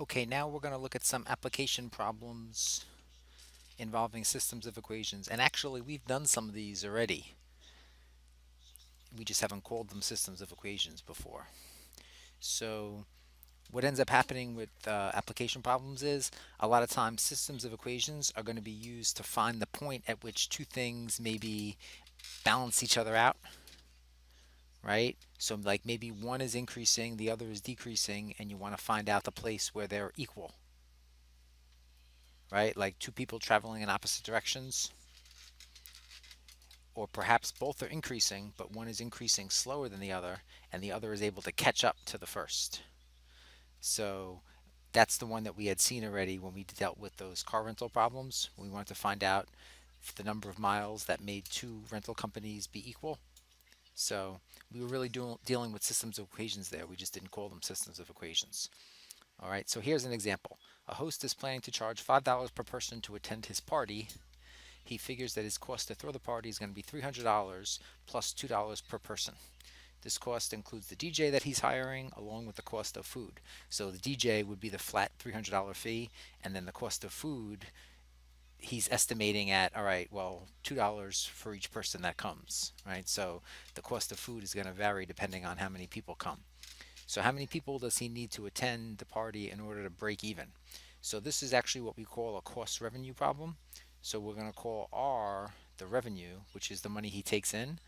Okay, now we're going to look at some application problems involving systems of equations. And actually, we've done some of these already. We just haven't called them systems of equations before. So what ends up happening with application problems is a lot of times systems of equations are going to be used to find the point at which two things maybe balance each other out, right? So like maybe one is increasing, the other is decreasing, and you want to find out the place where they're equal, right? Like two people traveling in opposite directions, or perhaps both are increasing, but one is increasing slower than the other, and the other is able to catch up to the first. So that's the one that we had seen already when we dealt with those car rental problems. We wanted to find out the number of miles that made two rental companies be equal. So we were really dealing with systems of equations there. We just didn't call them systems of equations. All right, so here's an example. A host is planning to charge $5 per person to attend his party. He figures that his cost to throw the party is going to be $300 plus $2 per person. This cost includes the DJ that he's hiring along with the cost of food. So the DJ would be the flat $300 fee, and then the cost of food he's estimating at, all right, well, $2 for each person that comes, right? So the cost of food is going to vary depending on how many people come. So how many people does he need to attend the party in order to break even? So this is actually what we call a cost revenue problem. So we're going to call R the revenue, which is the money he takes in,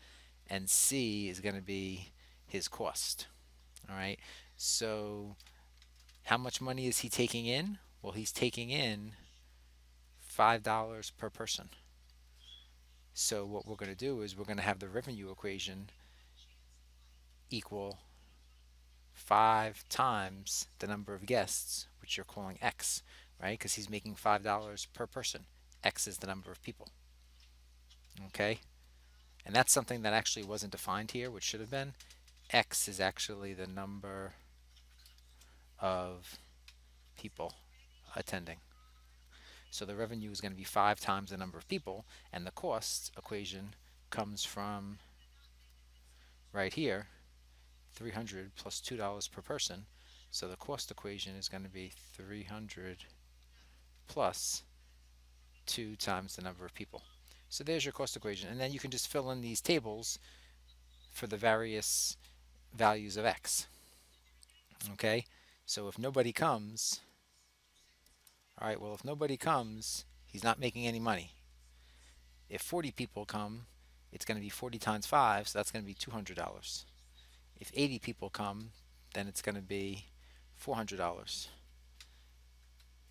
and C is going to be his cost. All right. So how much money is he taking in? Well, he's taking in $5 per person. So what we're going to do is we're going to have the revenue equation equal 5 times the number of guests, which you're calling X, right? Because he's making $5 per person. X is the number of people. Okay? And that's something that actually wasn't defined here, which should have been. X is actually the number of people attending. So the revenue is going to be 5 times the number of people, and the cost equation comes from right here, 300 plus $2 per person. So the cost equation is going to be 300 plus 2 times the number of people. So there's your cost equation. And then you can just fill in these tables for the various values of x. Okay? So if nobody comes, all right, well, if nobody comes, he's not making any money. If 40 people come, it's going to be 40 times 5, so that's going to be $200. If 80 people come, then it's going to be $400.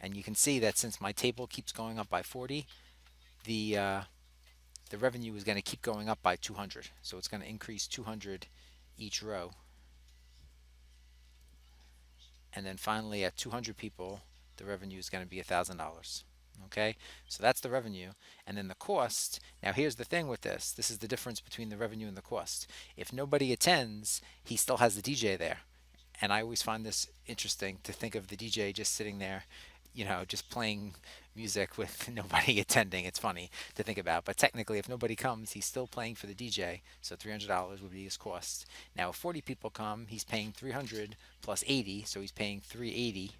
And you can see that since my table keeps going up by 40, the revenue is going to keep going up by 200. So it's going to increase 200 each row. And then finally at 200 people, the revenue is going to be $1,000. Okay, so that's the revenue. And then the cost, now here's the thing with this. This is the difference between the revenue and the cost. If nobody attends, he still has the DJ there. And I always find this interesting to think of the DJ just sitting there, just playing music with nobody attending. It's funny to think about. But technically, if nobody comes, he's still playing for the DJ. So $300 would be his cost. Now, if 40 people come, he's paying 300 plus 80. So he's paying 380.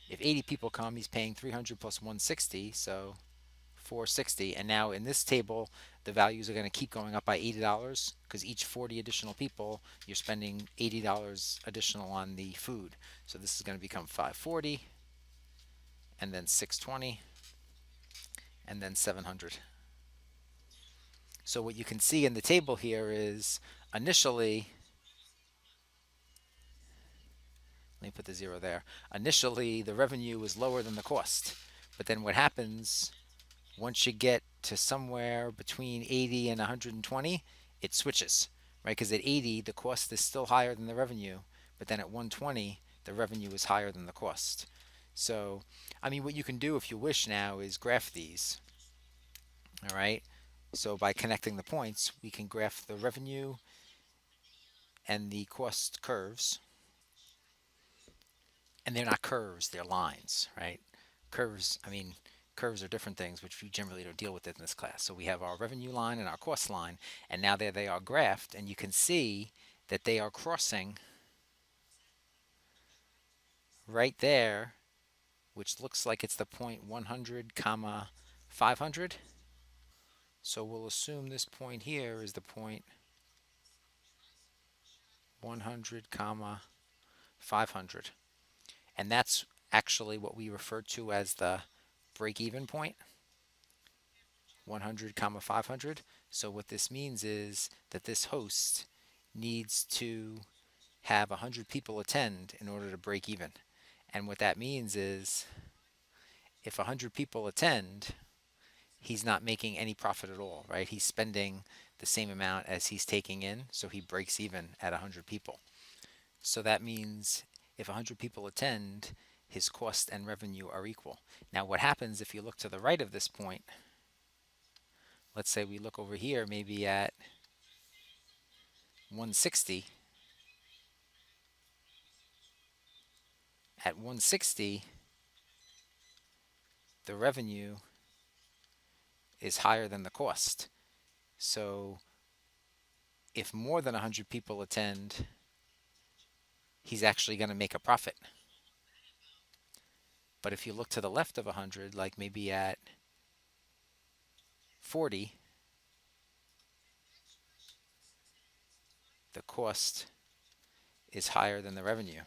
If 80 people come, he's paying 300 plus 160. So 460. And now in this table, the values are going to keep going up by $80 because each 40 additional people, you're spending $80 additional on the food. So this is going to become 540, and then 620, and then 700. So what you can see in the table here is initially, let me put the zero there. Initially, the revenue was lower than the cost. But then what happens once you get to somewhere between 80 and 120, it switches, right? Because at 80, the cost is still higher than the revenue, but then at 120, the revenue is higher than the cost. So, I mean, what you can do if you wish now is graph these, all right? So by connecting the points, we can graph the revenue and the cost curves. And they're not curves, they're lines, right? Curves, I mean, curves are different things, which we generally don't deal with in this class. So we have our revenue line and our cost line, and now there they are graphed, and you can see that they are crossing right there, which looks like it's the point 100 comma 500. So we'll assume this point here is the point 100 comma 500. And that's actually what we refer to as the break-even point, 100 comma 500. So what this means is that this host needs to have 100 people attend in order to break even. And what that means is if 100 people attend, he's not making any profit at all, right? He's spending the same amount as he's taking in, so he breaks even at 100 people. So that means if 100 people attend, his cost and revenue are equal. Now, what happens if you look to the right of this point? Let's say we look over here, maybe at 160. At 160, the revenue is higher than the cost. So if more than 100 people attend, he's actually going to make a profit. But if you look to the left of 100, like maybe at 40, the cost is higher than the revenue.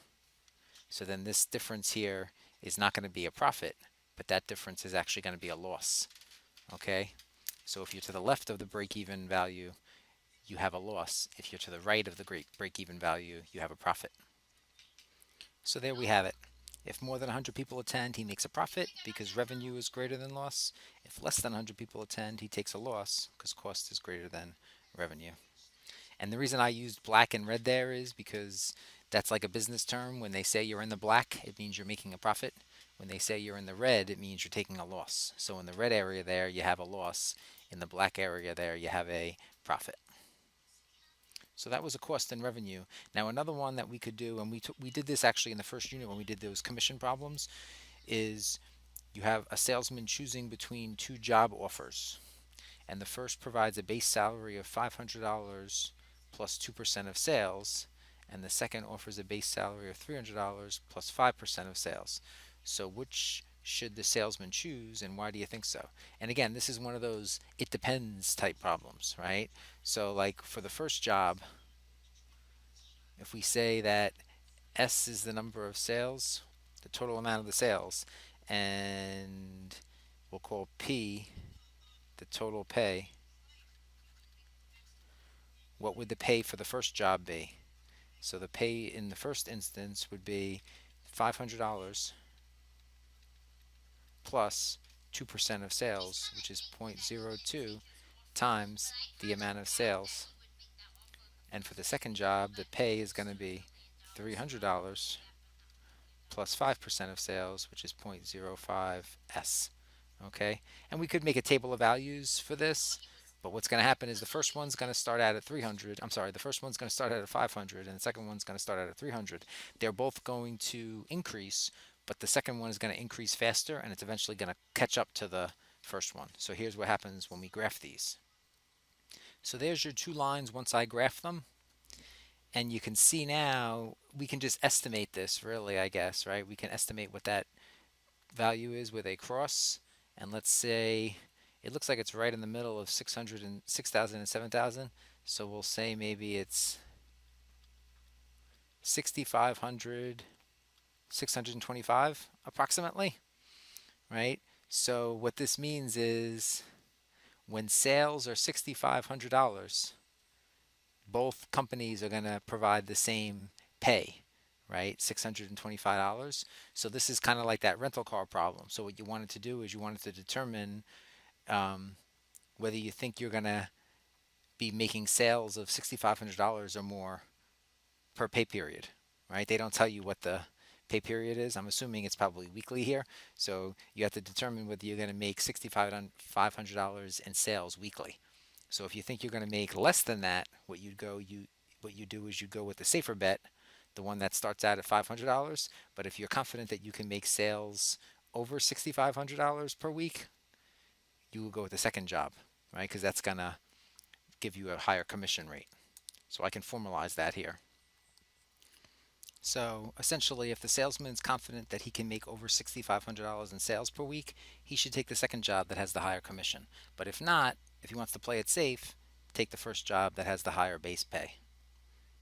So then this difference here is not going to be a profit, but that difference is actually going to be a loss. Okay? So if you're to the left of the break-even value, you have a loss. If you're to the right of the break-even value, you have a profit. So there we have it. If more than 100 people attend, he makes a profit because revenue is greater than loss. If less than 100 people attend, he takes a loss because cost is greater than revenue. And the reason I used black and red there is because that's like a business term. When they say you're in the black, it means you're making a profit. When they say you're in the red, it means you're taking a loss. So in the red area there, you have a loss. In the black area there, you have a profit. So that was a cost and revenue. Now another one that we could do, and we did this actually in the first unit when we did those commission problems, is you have a salesman choosing between two job offers. And the first provides a base salary of $500 plus 2% of sales, and the second offers a base salary of $300 plus 5% of sales. So which should the salesman choose, and why do you think so? And again, this is one of those it depends type problems, right? So like for the first job, if we say that S is the number of sales, the total amount of the sales, and we'll call P the total pay, what would the pay for the first job be? So the pay in the first instance would be $500 plus 2% of sales, which is 0.02 times the amount of sales. And for the second job, the pay is going to be $300 plus 5% of sales, which is 0.05 S. Okay, and we could make a table of values for this, but what's going to happen is the first one's going to start out at 300. I'm sorry, the first one's going to start out at 500, and the second one's going to start out at 300. They're both going to increase, but the second one is going to increase faster, and it's eventually going to catch up to the first one. So here's what happens when we graph these. So there's your two lines once I graph them. And you can see now, we can just estimate this really, I guess, right? We can estimate what that value is with a cross. And let's say it looks like it's right in the middle of 600 and 6,000 and 7,000. So we'll say maybe it's 6,500, 625 approximately, right? So what this means is when sales are $6,500, both companies are going to provide the same pay, right? $625. So this is kind of like that rental car problem. So what you wanted to do is you wanted to determine whether you think you're going to be making sales of $6,500 or more per pay period, right? They don't tell you what the pay period is. I'm assuming it's probably weekly here. So you have to determine whether you're going to make $6,500 in sales weekly. So if you think you're going to make less than that, what you do is you go with the safer bet, the one that starts out at $500. But if you're confident that you can make sales over $6,500 per week, you will go with the second job, right? Because that's going to give you a higher commission rate. So I can formalize that here. So essentially, if the salesman is confident that he can make over $6,500 in sales per week, he should take the second job that has the higher commission. But if not, if he wants to play it safe, take the first job that has the higher base pay.